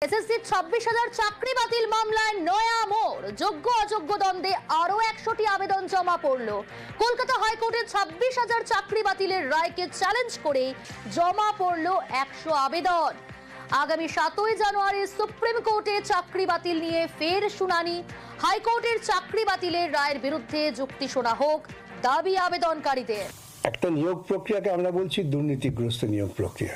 SSC 26,000 চাকরি বাতিল মামলায় নয়া মোড়, যোগ্য অযোগ্য দ্বন্দ্বে আরো 100টি আবেদন জমা পড়ল। কলকাতা হাইকোর্টে 26,000 চাকরি বাতিলের রায়কে চ্যালেঞ্জ করে জমা পড়ল 100 আবেদন। আগামী 7ই জানুয়ারি সুপ্রিম কোর্টে চাকরি বাতিল নিয়ে ফের শুনানি। হাইকোর্টের চাকরি বাতিলের রায়ের বিরুদ্ধে যুক্তি শোনা হোক দাবি আবেদনকারীদের। একটা নিয়োগ প্রক্রিয়াকে আমরা বলছি দুর্নীতিগ্রস্ত নিয়োগ প্রক্রিয়া,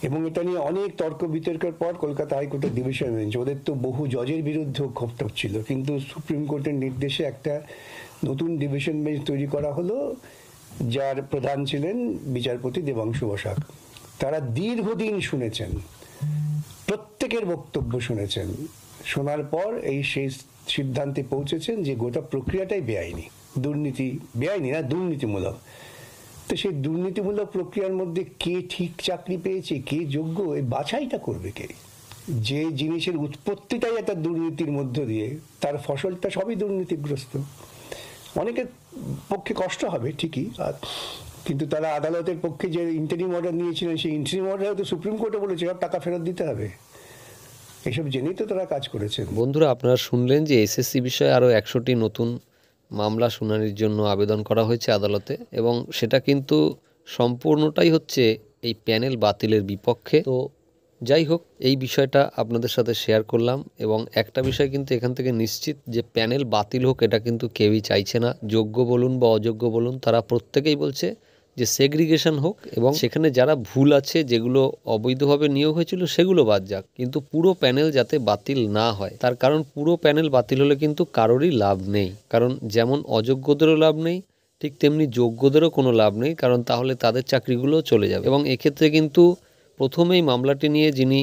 এবং এটা নিয়ে অনেক তর্ক বিতর্কের পর কলকাতা হাইকোর্টের ডিভিশন বেঞ্চ, ওদের তো বহু জজের বিরুদ্ধেও ক্ষোভ ছিল, কিন্তু সুপ্রিম কোর্টের নির্দেশে একটা নতুন ডিভিশন বেঞ্চ তৈরি করা হলো, যার প্রধান ছিলেন বিচারপতি দেবাংশু বসাক। তারা দীর্ঘদিন শুনেছেন, প্রত্যেকের বক্তব্য শুনেছেন, শোনার পর এই সেই সিদ্ধান্তে পৌঁছেছেন যে গোটা প্রক্রিয়াটাই বেআইনি, দুর্নীতিমূলক। তো সেই দুর্নীতিমূলক প্রক্রিয়ার মধ্যে কে ঠিক চাকরি পেয়েছে, কে যোগ্য, এই বাছাইটা করবে কে? যে জিনিসের উৎপত্তিটাই একটা দুর্নীতির মধ্য দিয়ে, তার ফসলটা সবই দুর্নীতিগ্রস্ত। অনেকের পক্ষে কষ্ট হবে ঠিকই, কিন্তু তারা আদালতের পক্ষে যে ইন্টারিম অর্ডার নিয়েছিলেন, সেই ইন্টারিম অর্ডার হয়তো সুপ্রিম কোর্টে বলেছে সব টাকা ফেরত দিতে হবে। এসব জেনেই তো তারা কাজ করেছেন। বন্ধুরা, আপনারা শুনলেন যে এসএসসি বিষয়ে আরও 100টি নতুন মামলা শুনানির জন্য আবেদন করা হয়েছে আদালতে, এবং সেটা কিন্তু সম্পূর্ণটাই হচ্ছে এই প্যানেল বাতিলের বিপক্ষে। তো যাই হোক, এই বিষয়টা আপনাদের সাথে শেয়ার করলাম, এবং একটা বিষয় কিন্তু এখান থেকে নিশ্চিত যে প্যানেল বাতিল হোক এটা কিন্তু কেউই চাইছে না। যোগ্য বলুন বা অযোগ্য বলুন, তারা প্রত্যেকেই বলছে যে সেগ্রিগেশন হোক, এবং সেখানে যারা ভুল আছে, যেগুলো অবৈধভাবে নিয়োগ হয়েছিল সেগুলো বাদ যাক, কিন্তু পুরো প্যানেল যাতে বাতিল না হয়। তার কারণ পুরো প্যানেল বাতিল হলে কিন্তু কারোরই লাভ নেই, কারণ যেমন অযোগ্যদেরও লাভ নেই, ঠিক তেমনি যোগ্যদেরও কোনো লাভ নেই, কারণ তাহলে তাদের চাকরিগুলো চলে যাবে। এবং এক্ষেত্রে কিন্তু প্রথমেই মামলাটি নিয়ে যিনি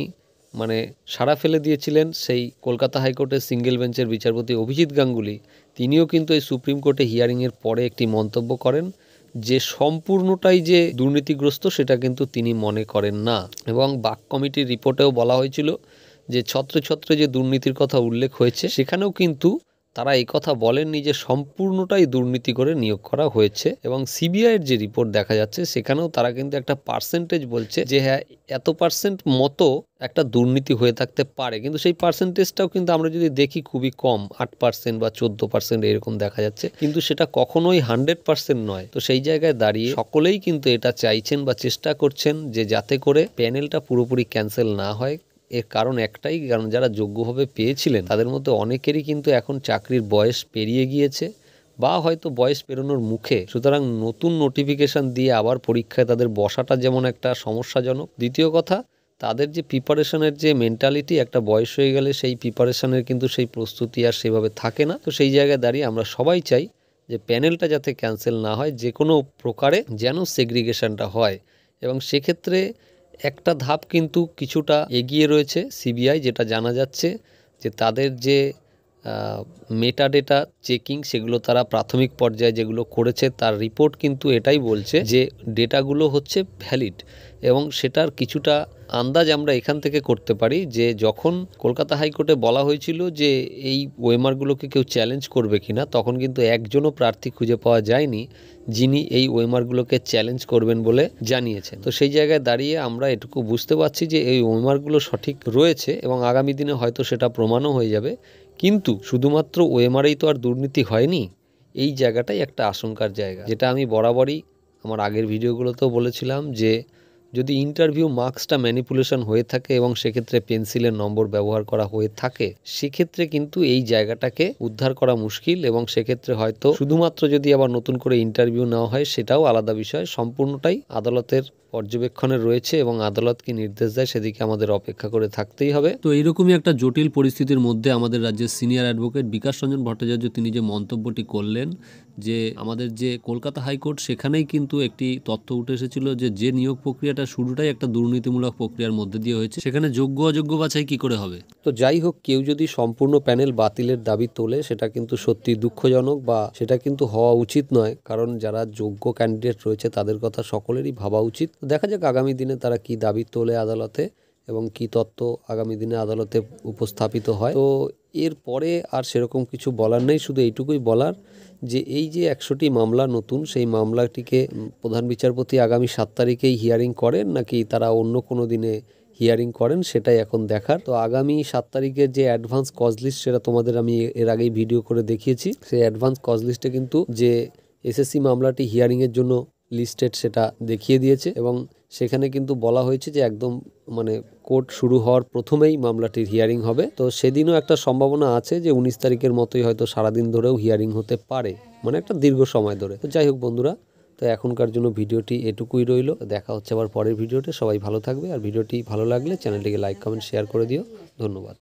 সাড়া ফেলে দিয়েছিলেন, সেই কলকাতা হাইকোর্টের সিঙ্গেল বেঞ্চের বিচারপতি অভিজিৎ গাঙ্গুলি, তিনিও কিন্তু এই সুপ্রিম কোর্টে হিয়ারিংয়ের পরে একটি মন্তব্য করেন যে সম্পূর্ণটাই যে দুর্নীতিগ্রস্ত সেটা কিন্তু তিনি মনে করেন না। এবং বাক কমিটির রিপোর্টেও বলা হয়েছিল যে ছত্রে ছত্রে যে দুর্নীতির কথা উল্লেখ হয়েছে, সেখানেও কিন্তু তারা এই কথা বলেননি যে সম্পূর্ণটাই দুর্নীতি করে নিয়োগ করা হয়েছে। এবং সিবিআইয়ের যে রিপোর্ট দেখা যাচ্ছে, সেখানেও তারা কিন্তু একটা পার্সেন্টেজ বলছে যে হ্যাঁ, এত পার্সেন্ট মতো একটা দুর্নীতি হয়ে থাকতে পারে, কিন্তু সেই পার্সেন্টেজটাও কিন্তু আমরা যদি দেখি খুবই কম, 8% বা 14% এরকম দেখা যাচ্ছে, কিন্তু সেটা কখনোই 100% নয়। তো সেই জায়গায় দাঁড়িয়ে সকলেই কিন্তু এটা চাইছেন বা চেষ্টা করছেন যে যাতে করে প্যানেলটা পুরোপুরি ক্যান্সেল না হয়। এর কারণ একটাই, কারণ যারা যোগ্যভাবে পেয়েছিলেন তাদের মধ্যে অনেকেরই কিন্তু এখন চাকরির বয়স পেরিয়ে গিয়েছে, বা হয়তো বয়স পেরোনোর মুখে। সুতরাং নতুন নোটিফিকেশন দিয়ে আবার পরীক্ষায় তাদের বসাটা যেমন একটা সমস্যাজনক, দ্বিতীয় কথা তাদের যে প্রিপারেশনের যে মেন্টালিটি, একটা বয়স হয়ে গেলে সেই প্রিপারেশনের কিন্তু সেই প্রস্তুতি আর সেভাবে থাকে না। তো সেই জায়গায় দাঁড়িয়ে আমরা সবাই চাই যে প্যানেলটা যাতে ক্যান্সেল না হয়, যে কোনো প্রকারে যেন সেগ্রিগেশনটা হয়। এবং সেক্ষেত্রে একটা ধাপ কিন্তু কিছুটা এগিয়ে রয়েছে সিবিআই, যেটা জানা যাচ্ছে যে তাদের যে মেটাডেটা চেকিং, সেগুলো তারা প্রাথমিক পর্যায়ে যেগুলো করেছে তার রিপোর্ট কিন্তু এটাই বলছে যে ডেটাগুলো হচ্ছে ভ্যালিড। এবং সেটার কিছুটা আন্দাজ আমরা এখান থেকে করতে পারি যে যখন কলকাতা হাইকোর্টে বলা হয়েছিল যে এই ওয়েমারগুলোকে কেউ চ্যালেঞ্জ করবে কিনা, তখন কিন্তু একজনও প্রার্থী খুঁজে পাওয়া যায়নি যিনি এই ওয়েমারগুলোকে চ্যালেঞ্জ করবেন বলে জানিয়েছেন। তো সেই জায়গায় দাঁড়িয়ে আমরা এটুকু বুঝতে পারছি যে এই ওয়েমারগুলো সঠিক রয়েছে, এবং আগামী দিনে হয়তো সেটা প্রমাণও হয়ে যাবে। কিন্তু শুধুমাত্র ওয়েমারেই তো আর দুর্নীতি হয়নি, এই জায়গাটাই একটা আশঙ্কার জায়গা, যেটা আমি বরাবরই আমার আগের ভিডিওগুলোতেও বলেছিলাম যে যদি ইন্টারভিউ মার্কসটা ম্যানিপুলেশন হয়ে থাকে এবং সেক্ষেত্রে পেন্সিলের নম্বর ব্যবহার করা হয়ে থাকে, সেক্ষেত্রে কিন্তু এই জায়গাটাকে উদ্ধার করা মুশকিল। এবং সেক্ষেত্রে হয়তো শুধুমাত্র যদি আবার নতুন করে ইন্টারভিউ নেওয়া হয় সেটাও আলাদা বিষয়, সম্পূর্ণটাই আদালতের পর্যবেক্ষণে রয়েছে, এবং আদালত কি নির্দেশ দেয় সেদিকে আমাদের অপেক্ষা করে থাকতেই হবে। তো এইরকমই একটা জটিল পরিস্থিতির মধ্যে আমাদের রাজ্যের সিনিয়র অ্যাডভোকেট বিকাশ রঞ্জন ভট্টাচার্য তিনি যে মন্তব্যটি করলেন যে আমাদের যে কলকাতা হাইকোর্ট, সেখানেই কিন্তু একটি তথ্য উঠে এসেছিল যে নিয়োগ প্রক্রিয়াটা শুরুটাই একটা দুর্নীতিমূলক প্রক্রিয়ার মধ্যে দিয়ে হয়েছে, সেখানে যোগ্য অযোগ্য বাছাই কি করে হবে। তো যাই হোক, কেউ যদি সম্পূর্ণ প্যানেল বাতিলের দাবি তোলে সেটা কিন্তু সত্যি দুঃখজনক, বা সেটা কিন্তু হওয়া উচিত নয়, কারণ যারা যোগ্য ক্যান্ডিডেট রয়েছে তাদের কথা সকলেরই ভাবা উচিত। দেখা যাক আগামী দিনে তারা কি দাবি তোলে আদালতে, এবং কি তত্ত্ব আগামী দিনে আদালতে উপস্থাপিত হয়। তো এরপরে আর সেরকম কিছু বলার নেই, শুধু এইটুকুই বলার যে এই যে 100টি মামলা নতুন, সেই মামলাটিকে প্রধান বিচারপতি আগামী 7 তারিখেই হিয়ারিং করেন, নাকি তারা অন্য কোনো দিনে হিয়ারিং করেন সেটাই এখন দেখার। তো আগামী 7 তারিখের যে অ্যাডভান্স কজ লিস্ট সেটা তোমাদের আমি এর আগেই ভিডিও করে দেখিয়েছি। সেই অ্যাডভান্স কজ লিস্টে কিন্তু যে এসএসসি মামলাটি হিয়ারিংয়ের জন্য লিস্টেড সেটা দেখিয়ে দিয়েছে এবং সেখানে কিন্তু বলা হয়েছে যে একদম মানে কোর্ট শুরু হওয়ার প্রথমেই মামলাটির হিয়ারিং হবে। তো সেদিনও একটা সম্ভাবনা আছে যে 19 তারিখের মতোই হয়তো সারাদিন ধরেও হিয়ারিং হতে পারে, মানে একটা দীর্ঘ সময় ধরে। তো যাই হোক বন্ধুরা, তো এখনকার জন্য ভিডিওটি এটুকুই রইল। দেখা হচ্ছে আবার পরের ভিডিওতে। সবাই ভালো থাকবে, আর ভিডিওটি ভালো লাগলে চ্যানেলটিকে লাইক কমেন্ট শেয়ার করে দিও। ধন্যবাদ।